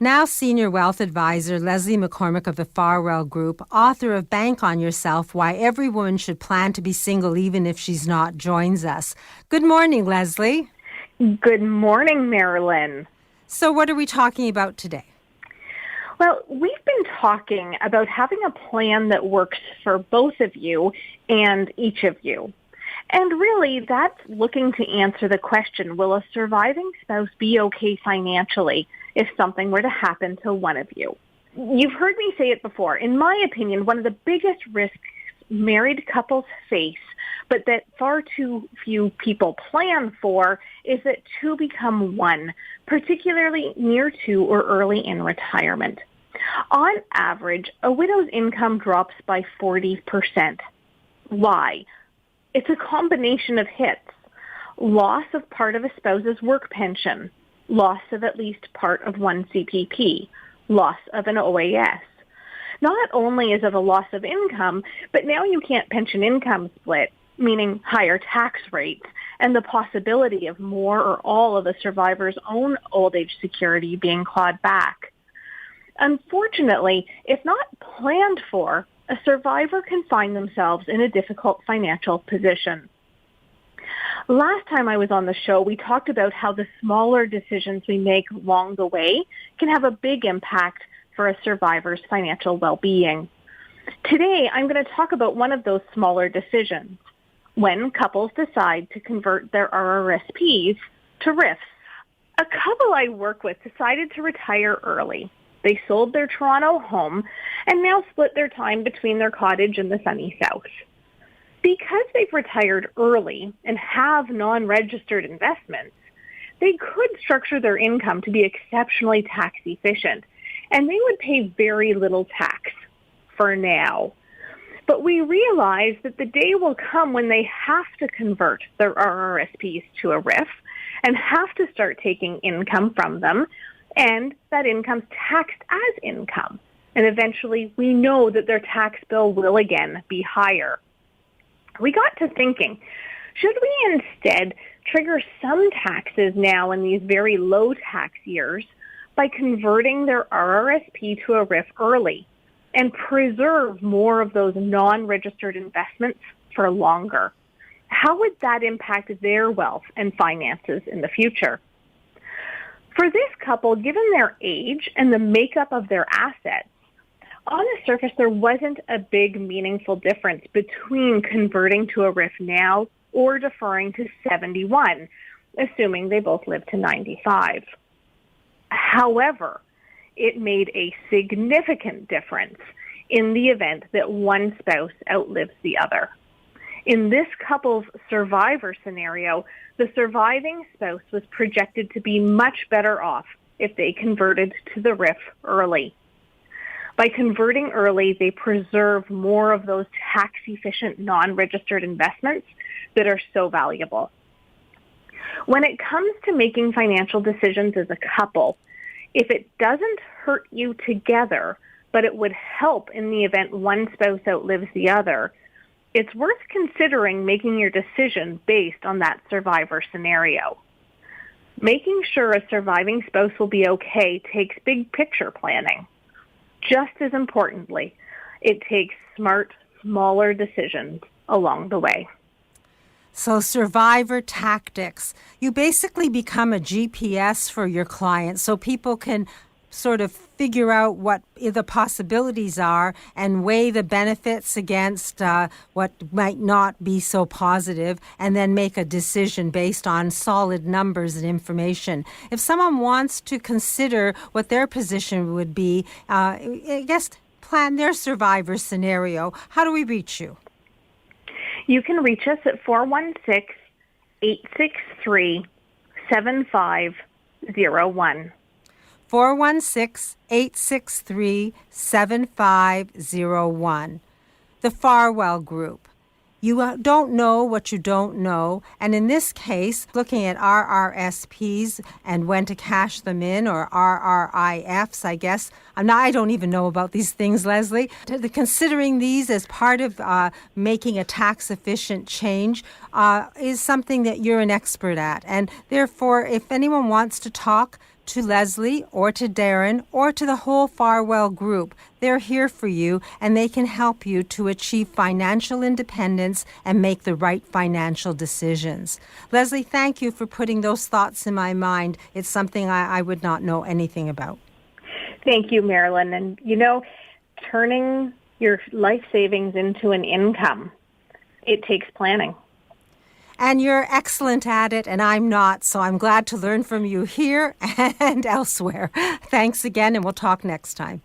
Now Senior Wealth Advisor Leslie McCormick of the Farwell Group, author of Bank on Yourself, Why Every Woman Should Plan to Be Single Even If She's Not, joins us. Good morning, Leslie. Good morning, Marilyn. So what are we talking about today? Well, we've been talking about having a plan that works for both of you and each of you. And really, that's looking to answer the question, will a surviving spouse be okay financially if something were to happen to one of you? You've heard me say it before. In my opinion, one of the biggest risks married couples face, but that far too few people plan for, is that two become one, particularly near to or early in retirement. On average, a widow's income drops by 40%. Why? It's a combination of hits. Loss of part of a spouse's work pension, loss of at least part of one CPP, loss of an OAS. Not only is it a loss of income, but now you can't pension income split, meaning higher tax rates, and the possibility of more or all of the survivor's own old age security being clawed back. Unfortunately, if not planned for, a survivor can find themselves in a difficult financial position. Last time I was on the show, we talked about how the smaller decisions we make along the way can have a big impact for a survivor's financial well-being. Today, I'm going to talk about one of those smaller decisions, when couples decide to convert their RRSPs to RRIFs. A couple I work with decided to retire early. They sold their Toronto home and now split their time between their cottage and the sunny south. Because they've retired early and have non-registered investments, they could structure their income to be exceptionally tax efficient, and they would pay very little tax for now. But we realize that the day will come when they have to convert their RRSPs to a RRIF and have to start taking income from them, and that income's taxed as income. And eventually, we know that their tax bill will again be higher. We got to thinking, should we instead trigger some taxes now in these very low tax years by converting their RRSP to a RRIF early and preserve more of those non-registered investments for longer? How would that impact their wealth and finances in the future? For this couple, given their age and the makeup of their assets, on the surface, there wasn't a big, meaningful difference between converting to a RRIF now or deferring to 71, assuming they both lived to 95. However, it made a significant difference in the event that one spouse outlives the other. In this couple's survivor scenario, the surviving spouse was projected to be much better off if they converted to the RRIF early. By converting early, they preserve more of those tax-efficient non-registered investments that are so valuable. When it comes to making financial decisions as a couple, if it doesn't hurt you together, but it would help in the event one spouse outlives the other, it's worth considering making your decision based on that survivor scenario. Making sure a surviving spouse will be okay takes big picture planning. Just as importantly, it takes smart, smaller decisions along the way. So survivor tactics. You basically become a GPS for your clients so people can sort of figure out what the possibilities are and weigh the benefits against what might not be so positive, and then make a decision based on solid numbers and information. If someone wants to consider what their position would be, I guess plan their survivor scenario, how do we reach you? You can reach us at 416-863-7501. 416-863-7501. The Farwell Group. You don't know what you don't know. And in this case, looking at RRSPs and when to cash them in, or RRIFs, I guess. I don't even know about these things, Leslie. Considering these as part of making a tax-efficient change is something that you're an expert at. And therefore, if anyone wants to talk, to Leslie or to Darren or to the whole Farwell group. They're here for you and they can help you to achieve financial independence and make the right financial decisions. Leslie, thank you for putting those thoughts in my mind. It's something I would not know anything about. Thank you, Marilyn. And, turning your life savings into an income, it takes planning. And you're excellent at it, and I'm not, so I'm glad to learn from you here and elsewhere. Thanks again, and we'll talk next time.